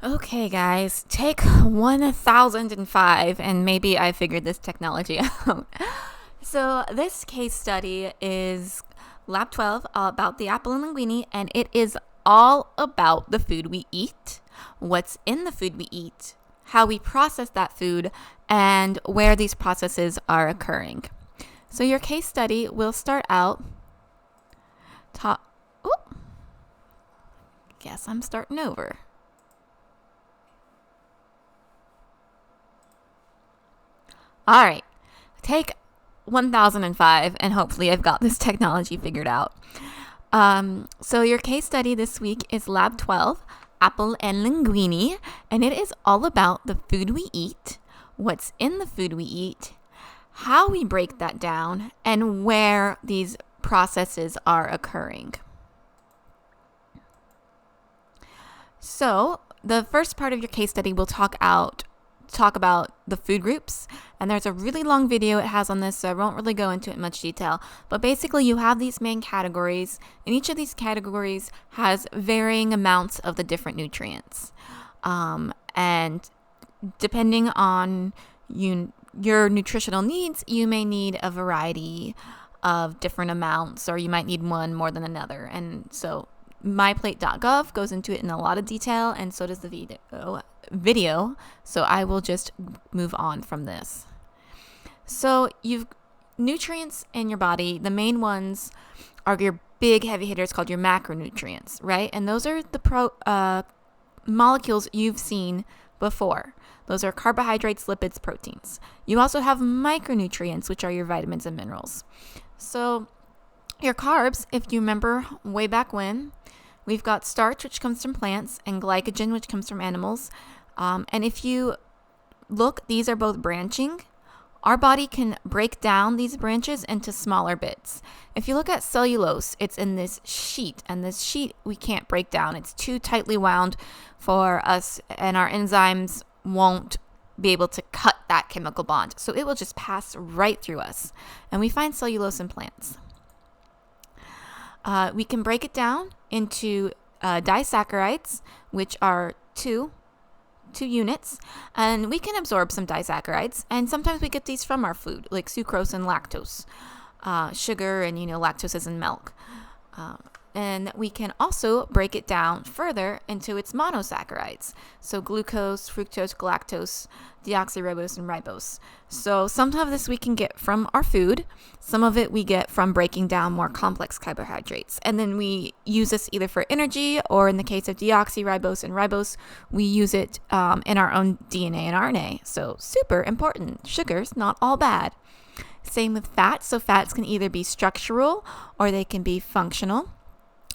Okay, guys, take 1005, and maybe I figured this technology out. So, this case study is Lab 12 about the apple and linguine, and it is all about the food we eat, what's in the food we eat, how we process that food, and where these processes are occurring. So, your case study will start out. Guess I'm starting over. All right, take 1005, and hopefully I've got this technology figured out. So your case study this week is Lab 12, Apple and Linguine, and it is all about the food we eat, what's in the food we eat, how we break that down, and where these processes are occurring. So the first part of your case study will talk about the food groups, and there's a really long video it has on this, so I won't really go into it in much detail. But basically, you have these main categories, and each of these categories has varying amounts of the different nutrients. And depending on your nutritional needs, you may need a variety of different amounts, or you might need one more than another. And so myplate.gov goes into it in a lot of detail, and so does the video. So I will just move on from this. So you've nutrients in your body. The main ones are your big heavy hitters called your macronutrients, right? And those are the molecules you've seen before. Those are carbohydrates, lipids, proteins. You also have micronutrients, which are your vitamins and minerals. So your carbs, if you remember way back when, we've got starch, which comes from plants, and glycogen, which comes from animals. And if you look, these are both branching. Our body can break down these branches into smaller bits. If you look at cellulose, it's in this sheet, and this sheet we can't break down. It's too tightly wound for us, and our enzymes won't be able to cut that chemical bond. So it will just pass right through us. And we find cellulose in plants. We can break it down into disaccharides, which are two units, and we can absorb some disaccharides, and sometimes we get these from our food, like sucrose and lactose, sugar, and lactose is in milk. And we can also break it down further into its monosaccharides, so glucose, fructose, galactose, deoxyribose, and ribose. So some of this we can get from our food, some of it we get from breaking down more complex carbohydrates, and then we use this either for energy, or in the case of deoxyribose and ribose, we use it in our own DNA and RNA. So super important. Sugars, not all bad. Same with fats. So fats can either be structural or they can be functional.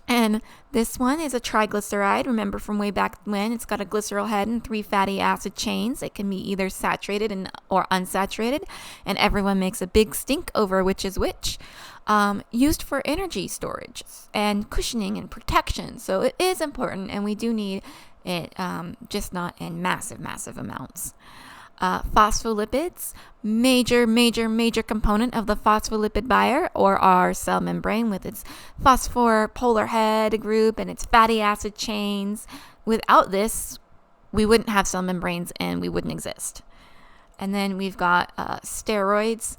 And this one is a triglyceride. Remember from way back when, it's got a glycerol head and 3 fatty acid chains. It can be either saturated or unsaturated, and everyone makes a big stink over which is which. Used for energy storage and cushioning and protection. So it is important, and we do need it, just not in massive amounts. Phospholipids, major component of the phospholipid binder, or our cell membrane, with its phosphopolar head group and its fatty acid chains. Without this, we wouldn't have cell membranes and we wouldn't exist. And then we've got steroids,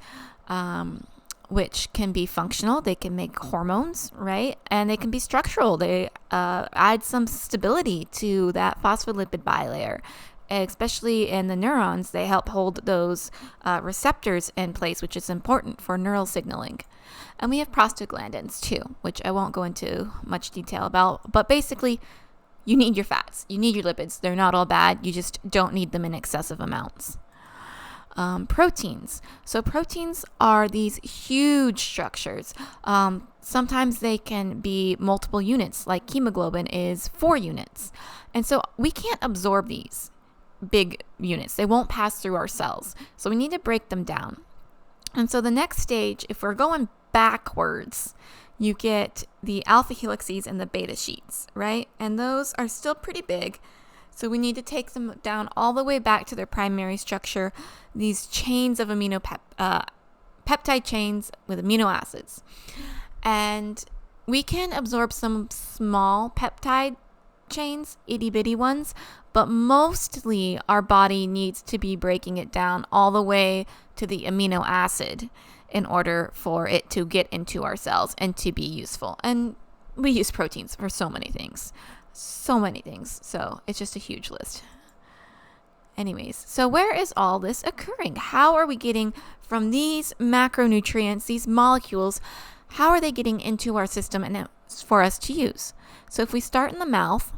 which can be functional. They can make hormones, right? And they can be structural. They add some stability to that phospholipid bilayer. Especially in the neurons, they help hold those receptors in place, which is important for neural signaling. And we have prostaglandins too, which I won't go into much detail about. But basically, you need your fats, you need your lipids. They're not all bad. You just don't need them in excessive amounts. Proteins. So proteins are these huge structures. Sometimes they can be multiple units, like hemoglobin is 4 units. And so we can't absorb these big units. They won't pass through our cells. So we need to break them down. And so the next stage, if we're going backwards, you get the alpha helices and the beta sheets, right? And those are still pretty big. So we need to take them down all the way back to their primary structure, these chains of peptide chains with amino acids. And we can absorb some small peptide chains, itty bitty ones, but mostly our body needs to be breaking it down all the way to the amino acid in order for it to get into our cells and to be useful. And we use proteins for so many things. So it's just a huge list. Anyways, so where is all this occurring? How are we getting from these macronutrients, these molecules, how are they getting into our system and for us to use? So if we start in the mouth,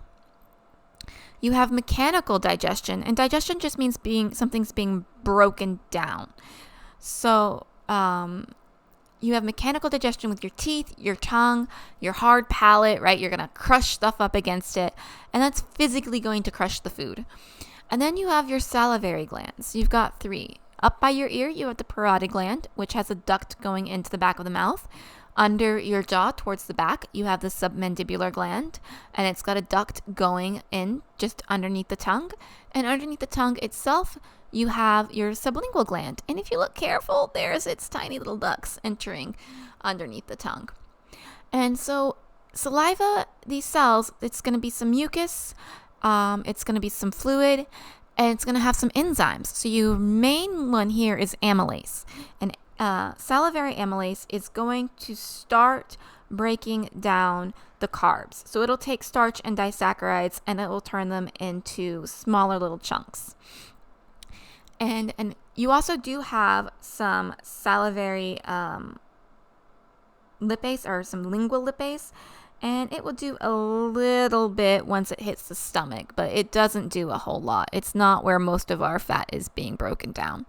you have mechanical digestion, and digestion just means something's being broken down. So you have mechanical digestion with your teeth, your tongue, your hard palate, right? You're going to crush stuff up against it, and that's physically going to crush the food. And then you have your salivary glands. You've got 3. Up by your ear, you have the parotid gland, which has a duct going into the back of the mouth. Under your jaw, towards the back, you have the submandibular gland, and it's got a duct going in just underneath the tongue. And underneath the tongue itself, you have your sublingual gland. And if you look careful, there's its tiny little ducts entering underneath the tongue. And so saliva, these cells, it's going to be some mucus, it's going to be some fluid, and it's going to have some enzymes. So your main one here is amylase. And salivary amylase is going to start breaking down the carbs. So it'll take starch and disaccharides and it will turn them into smaller little chunks. And you also do have some salivary lipase or some lingual lipase, and it will do a little bit once it hits the stomach, but it doesn't do a whole lot. It's not where most of our fat is being broken down.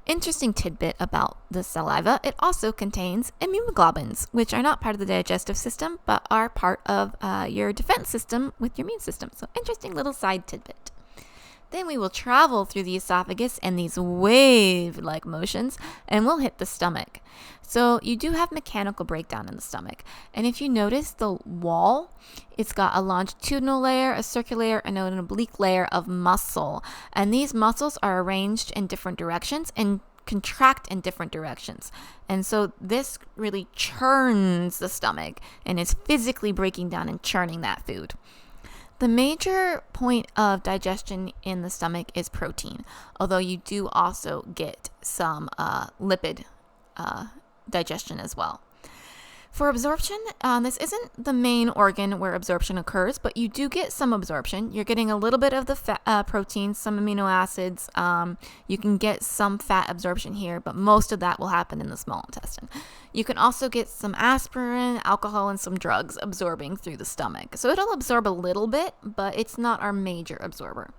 Interesting tidbit about the saliva, it also contains immunoglobulins, which are not part of the digestive system, but are part of your defense system with your immune system. So interesting little side tidbit. Then we will travel through the esophagus in these wave-like motions, and we'll hit the stomach. So you do have mechanical breakdown in the stomach. And if you notice the wall, it's got a longitudinal layer, a circular, and an oblique layer of muscle. And these muscles are arranged in different directions and contract in different directions. And so this really churns the stomach and is physically breaking down and churning that food. The major point of digestion in the stomach is protein, although you do also get some lipid digestion as well. For absorption, this isn't the main organ where absorption occurs, but you do get some absorption. You're getting a little bit of the protein, some amino acids. You can get some fat absorption here, but most of that will happen in the small intestine. You can also get some aspirin, alcohol, and some drugs absorbing through the stomach. So it'll absorb a little bit, but it's not our major absorber.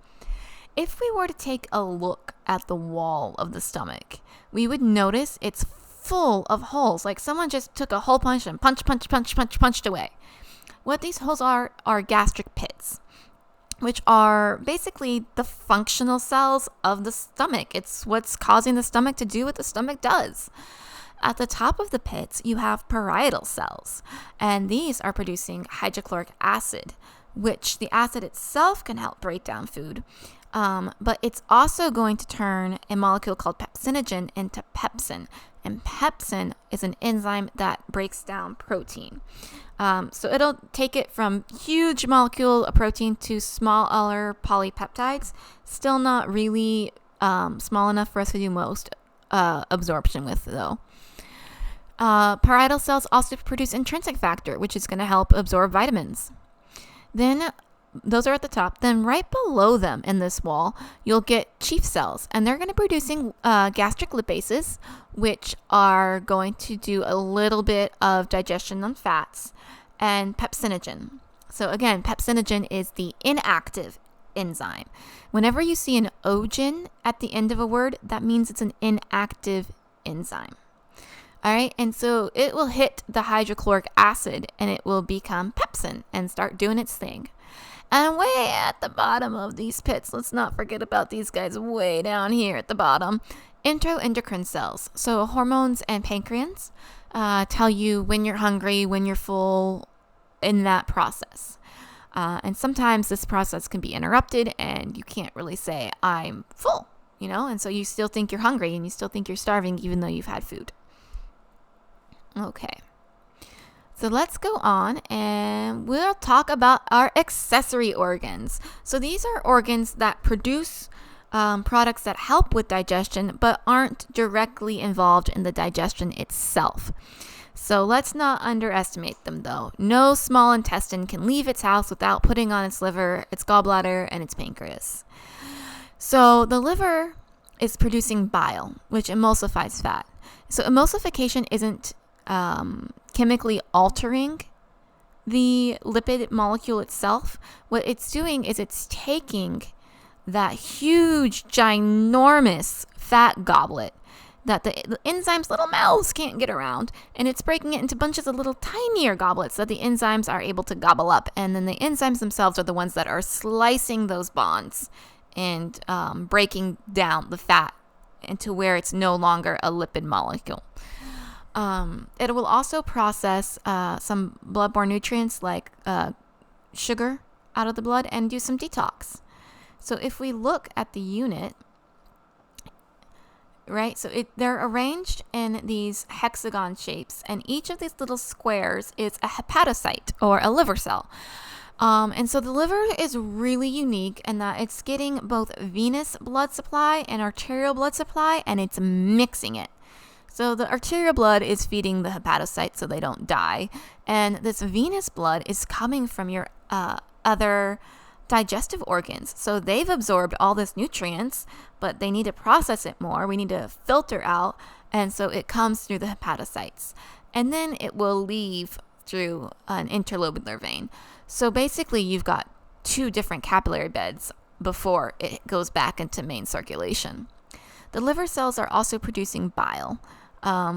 If we were to take a look at the wall of the stomach, we would notice it's full of holes, like someone just took a hole punch and punched away. What these holes are gastric pits, which are basically the functional cells of the stomach. It's what's causing the stomach to do what the stomach does. At the top of the pits, you have parietal cells, and these are producing hydrochloric acid, which the acid itself can help break down food. But it's also going to turn a molecule called pepsinogen into pepsin. And pepsin is an enzyme that breaks down protein. So it'll take it from huge molecule of protein to smaller polypeptides. Still not really small enough for us to do most absorption with, though. Parietal cells also produce intrinsic factor, which is going to help absorb vitamins. Then those are at the top. Then right below them in this wall, you'll get chief cells, and they're going to be producing gastric lipases, which are going to do a little bit of digestion on fats, and pepsinogen. So again, pepsinogen is the inactive enzyme. Whenever you see an ogen at the end of a word, that means it's an inactive enzyme. All right, and so it will hit the hydrochloric acid, and it will become pepsin and start doing its thing. And way at the bottom of these pits, let's not forget about these guys way down here at the bottom, enteroendocrine cells. So hormones and pancreas tell you when you're hungry, when you're full in that process. And sometimes this process can be interrupted and you can't really say, I'm full, and so you still think you're hungry and you still think you're starving even though you've had food. Okay. So let's go on and we'll talk about our accessory organs. So these are organs that produce products that help with digestion but aren't directly involved in the digestion itself. So let's not underestimate them though. No small intestine can leave its house without putting on its liver, its gallbladder, and its pancreas. So the liver is producing bile, which emulsifies fat. So emulsification isn't chemically altering the lipid molecule itself. What it's doing is it's taking that huge, ginormous fat goblet that the enzymes' little mouths can't get around, and it's breaking it into bunches of little tinier goblets that the enzymes are able to gobble up. And then the enzymes themselves are the ones that are slicing those bonds and breaking down the fat into where it's no longer a lipid molecule. It will also process some bloodborne nutrients like sugar out of the blood and do some detox. So if we look at the unit, right, so they're arranged in these hexagon shapes, and each of these little squares is a hepatocyte or a liver cell. And so the liver is really unique in that it's getting both venous blood supply and arterial blood supply, and it's mixing it. So the arterial blood is feeding the hepatocytes so they don't die. And this venous blood is coming from your other digestive organs. So they've absorbed all this nutrients, but they need to process it more. We need to filter out. And so it comes through the hepatocytes. And then it will leave through an interlobular vein. So basically you've got 2 different capillary beds before it goes back into main circulation. The liver cells are also producing bile,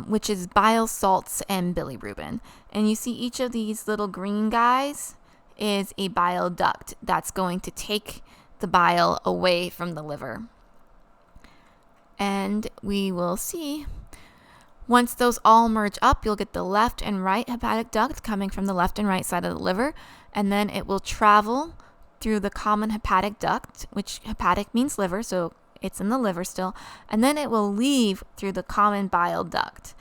which is bile salts and bilirubin. And you see each of these little green guys is a bile duct that's going to take the bile away from the liver. And we will see, once those all merge up, you'll get the left and right hepatic duct coming from the left and right side of the liver. And then it will travel through the common hepatic duct, which hepatic means liver, so it's in the liver still, and then it will leave through the common bile duct.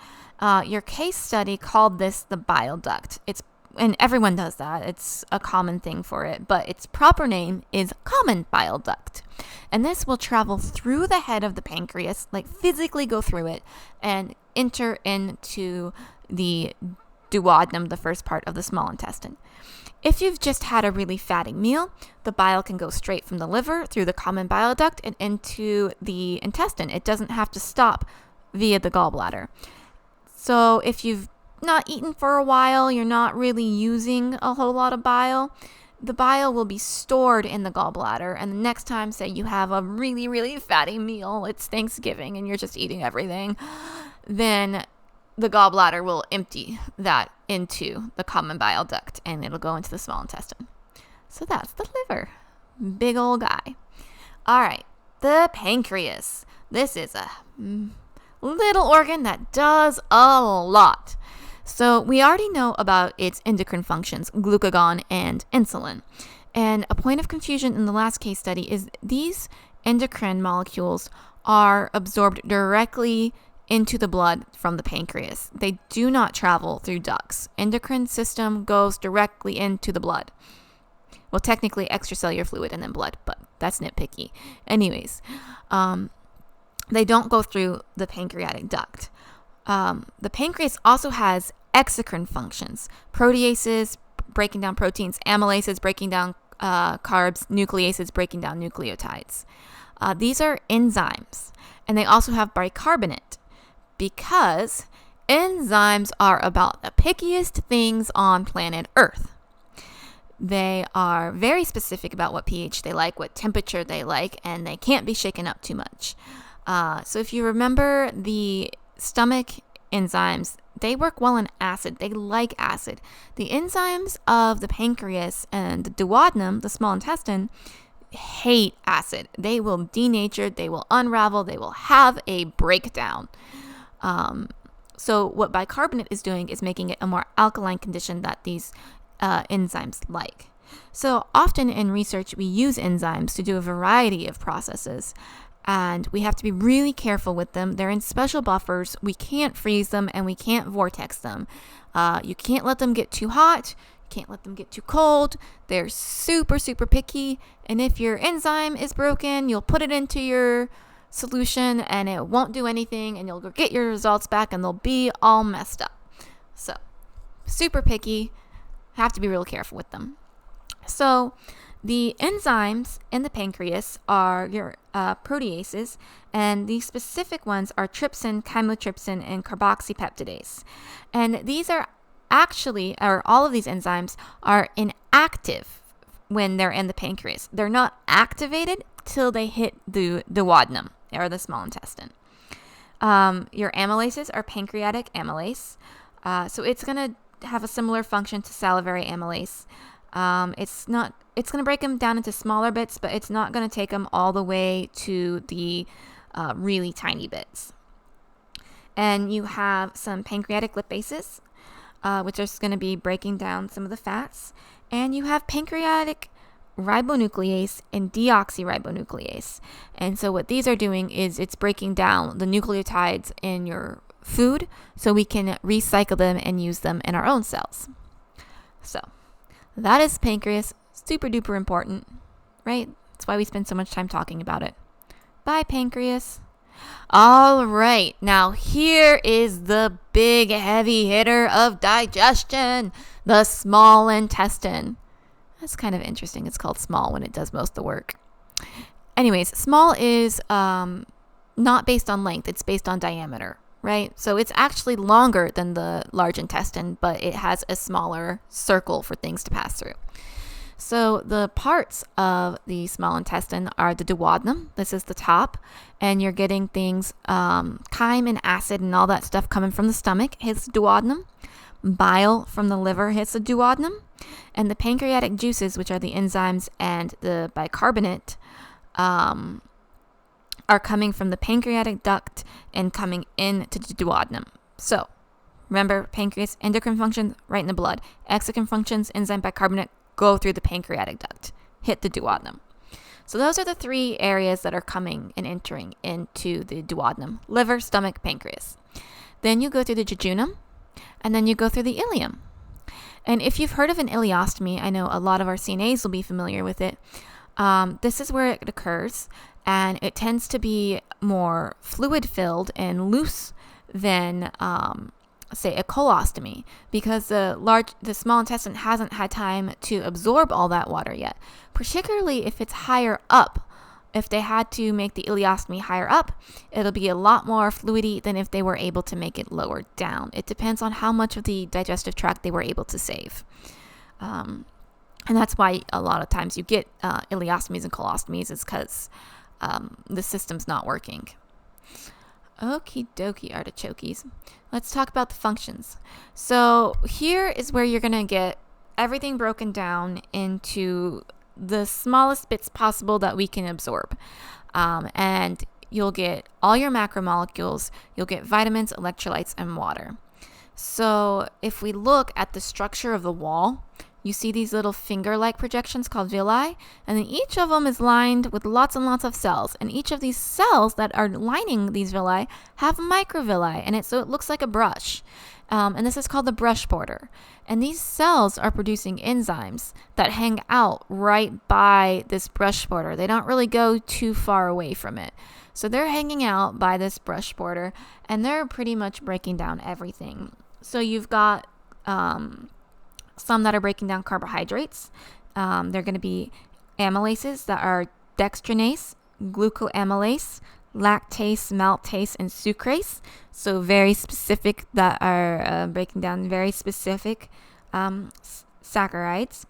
Your case study called this the bile duct. And everyone does that. It's a common thing for it, but its proper name is common bile duct. And this will travel through the head of the pancreas, like physically go through it, and enter into the duodenum, the first part of the small intestine. If you've just had a really fatty meal, the bile can go straight from the liver through the common bile duct and into the intestine. It doesn't have to stop via the gallbladder. So if you've not eaten for a while, you're not really using a whole lot of bile, the bile will be stored in the gallbladder. And the next time, say you have a really, really fatty meal, it's Thanksgiving and you're just eating everything, then the gallbladder will empty that into the common bile duct and it'll go into the small intestine. So that's the liver. Big old guy. All right, the pancreas. This is a little organ that does a lot. So we already know about its endocrine functions, glucagon and insulin. And a point of confusion in the last case study is these endocrine molecules are absorbed directly into the blood from the pancreas. They do not travel through ducts. Endocrine system goes directly into the blood. Well, technically extracellular fluid and then blood, but that's nitpicky. Anyways, they don't go through the pancreatic duct. The pancreas also has exocrine functions. Proteases, breaking down proteins, amylases, breaking down carbs, nucleases, breaking down nucleotides. These are enzymes, and they also have bicarbonate, because enzymes are about the pickiest things on planet Earth. They are very specific about what pH they like, what temperature they like, and they can't be shaken up too much. So if you remember the stomach enzymes, they work well in acid. They like acid. The enzymes of the pancreas and the duodenum, the small intestine, hate acid. They will denature, they will unravel, they will have a breakdown. So what bicarbonate is doing is making it a more alkaline condition that these enzymes like. So often in research, we use enzymes to do a variety of processes. and we have to be really careful with them. They're in special buffers. We can't freeze them and we can't vortex them. You can't let them get too hot. You can't let them get too cold. They're super, super picky. And if your enzyme is broken, you'll put it into your solution and it won't do anything, and you'll go get your results back and they'll be all messed up. So, super picky. Have to be real careful with them. So, the enzymes in the pancreas are your proteases, and these specific ones are trypsin, chymotrypsin, and carboxypeptidase. And these are actually, or all of these enzymes are inactive when they're in the pancreas. They're not activated till they hit the duodenum, or the small intestine. Your amylases are pancreatic amylase. So it's going to have a similar function to salivary amylase. It's going to break them down into smaller bits, but it's not going to take them all the way to the really tiny bits. And you have some pancreatic lipases, which are going to be breaking down some of the fats. And you have pancreatic ribonuclease and deoxyribonuclease. And so what these are doing is it's breaking down the nucleotides in your food so we can recycle them and use them in our own cells. So that is pancreas. Super duper important, right? That's why we spend so much time talking about it. Bye, pancreas. All right, now here is the big heavy hitter of digestion, the small intestine. That's kind of interesting. It's called small when it does most of the work. Anyways, small is not based on length. It's based on diameter, right? So it's actually longer than the large intestine, but it has a smaller circle for things to pass through. So the parts of the small intestine are the duodenum. This is the top. And you're getting things, chyme and acid and all that stuff coming from the stomach hits the duodenum. Bile from the liver hits the duodenum. And the pancreatic juices, which are the enzymes and the bicarbonate, are coming from the pancreatic duct and coming into the duodenum. So remember, pancreas, endocrine functions, right in the blood. Exocrine functions, enzyme, bicarbonate, go through the pancreatic duct, hit the duodenum. So those are the three areas that are coming and entering into the duodenum: liver, stomach, pancreas. Then you go through the jejunum, and then you go through the ileum. And if you've heard of an ileostomy, I know a lot of our CNAs will be familiar with it. This is where it occurs, and it tends to be more fluid-filled and loose than say a colostomy, because the small intestine hasn't had time to absorb all that water yet, particularly if it's higher up. If they had to make the ileostomy higher up, it'll be a lot more fluidy than if they were able to make it lower down. It depends on how much of the digestive tract they were able to save. And that's why a lot of times you get ileostomies and colostomies, is because the system's not working. Okie dokie, artichokes. Let's talk about the functions. So here is where you're going to get everything broken down into the smallest bits possible that we can absorb. And you'll get all your macromolecules, you'll get vitamins, electrolytes, and water. So if we look at the structure of the wall, you see these little finger-like projections called villi, and then each of them is lined with lots and lots of cells. And each of these cells that are lining these villi have microvilli, and so it looks like a brush. And this is called the brush border. And these cells are producing enzymes that hang out right by this brush border. They don't really go too far away from it. So they're hanging out by this brush border, and they're pretty much breaking down everything. So you've got some that are breaking down carbohydrates. They're going to be amylases that are dextrinase, glucoamylase, lactase, maltase, and sucrase. So very specific, that are breaking down very specific saccharides.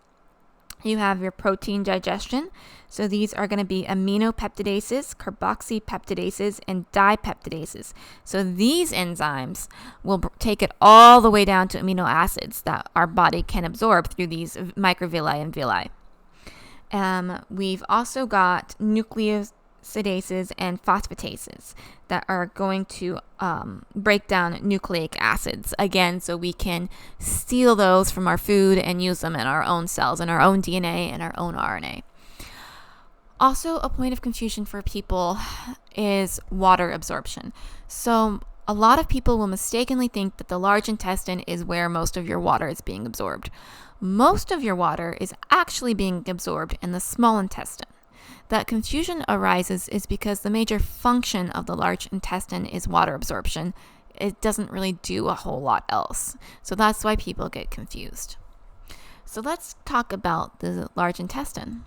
You have your protein digestion. So these are going to be aminopeptidases, carboxypeptidases, and dipeptidases. So these enzymes will take it all the way down to amino acids that our body can absorb through these microvilli and villi. We've also got nucleosidases and phosphatases that are going to break down nucleic acids, again, so we can steal those from our food and use them in our own cells, in our own DNA, and our own RNA. Also, a point of confusion for people is water absorption. So, a lot of people will mistakenly think that the large intestine is where most of your water is being absorbed. Most of your water is actually being absorbed in the small intestine. That confusion arises is because the major function of the large intestine is water absorption. It doesn't really do a whole lot else. So that's why people get confused. So let's talk about the large intestine.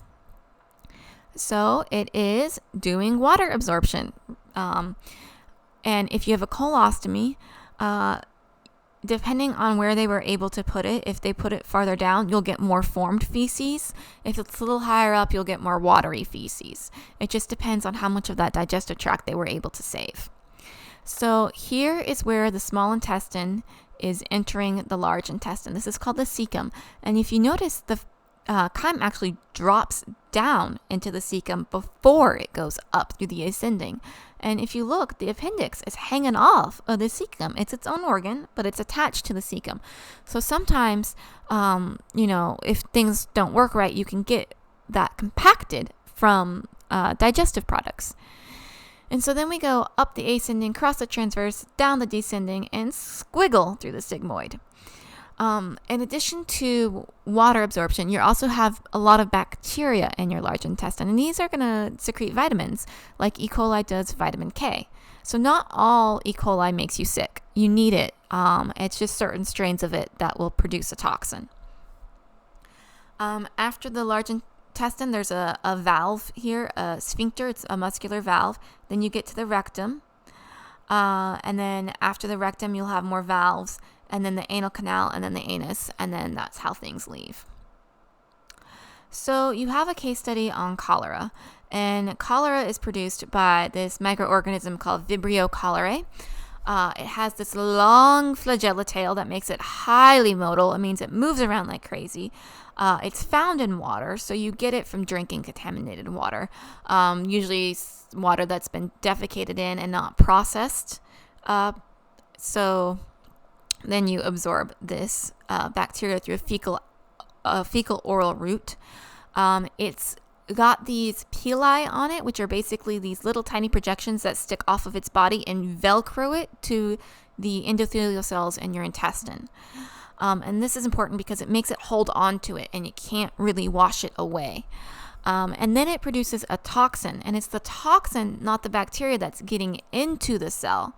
So it is doing water absorption. And if you have a colostomy, depending on where they were able to put it, if they put it farther down, you'll get more formed feces. If it's a little higher up, you'll get more watery feces. It just depends on how much of that digestive tract they were able to save. So here is where the small intestine is entering the large intestine. This is called the cecum. And if you notice, the chyme actually drops down into the cecum before it goes up through the ascending. And if you look, the appendix is hanging off of the cecum. It's its own organ, but it's attached to the cecum. So sometimes, if things don't work right, you can get that compacted from digestive products. And so then we go up the ascending, cross the transverse, down the descending, and squiggle through the sigmoid. In addition to water absorption, you also have a lot of bacteria in your large intestine, and these are going to secrete vitamins, like E. coli does vitamin K. So not all E. coli makes you sick. You need it. It's just certain strains of it that will produce a toxin. After the large intestine, there's a valve here, a sphincter. It's a muscular valve. Then you get to the rectum. And then after the rectum, you'll have more valves, and then the anal canal, and then the anus, and then that's how things leave. So you have a case study on cholera, and cholera is produced by this microorganism called Vibrio cholerae. It has this long flagella tail that makes it highly motile. It means it moves around like crazy. It's found in water, so you get it from drinking contaminated water, usually water that's been defecated in and not processed. So then you absorb this bacteria through a fecal oral route. It's got these pili on it, which are basically these little tiny projections that stick off of its body and velcro it to the endothelial cells in your intestine. And this is important because it makes it hold on to it and you can't really wash it away. And then it produces a toxin, and it's the toxin, not the bacteria, that's getting into the cell.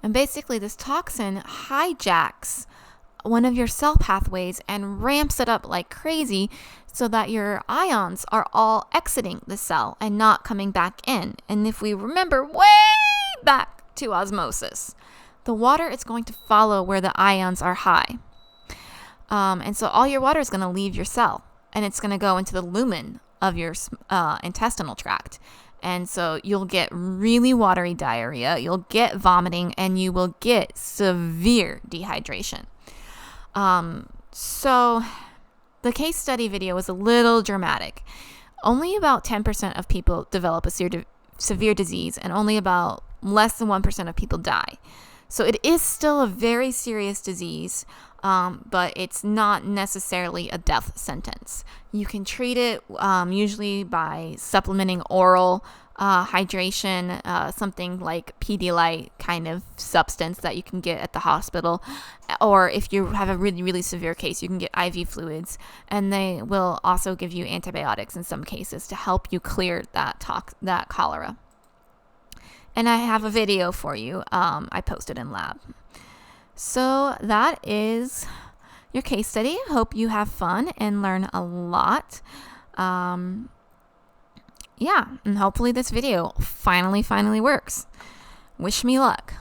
And basically this toxin hijacks one of your cell pathways and ramps it up like crazy so that your ions are all exiting the cell and not coming back in. And if we remember way back to osmosis, the water is going to follow where the ions are high. And so all your water is going to leave your cell, and it's going to go into the lumen of your intestinal tract. And so you'll get really watery diarrhea, you'll get vomiting, and you will get severe dehydration. So the case study video was a little dramatic. Only about 10% of people develop a severe disease, and only about less than 1% of people die. So it is still a very serious disease, but it's not necessarily a death sentence. You can treat it usually by supplementing oral hydration, something like Pedialyte kind of substance that you can get at the hospital. Or if you have a really, really severe case, you can get IV fluids. And they will also give you antibiotics in some cases to help you clear that cholera. And I have a video for you. I posted in lab. So that is your case study. Hope you have fun and learn a lot. And hopefully this video finally works. Wish me luck.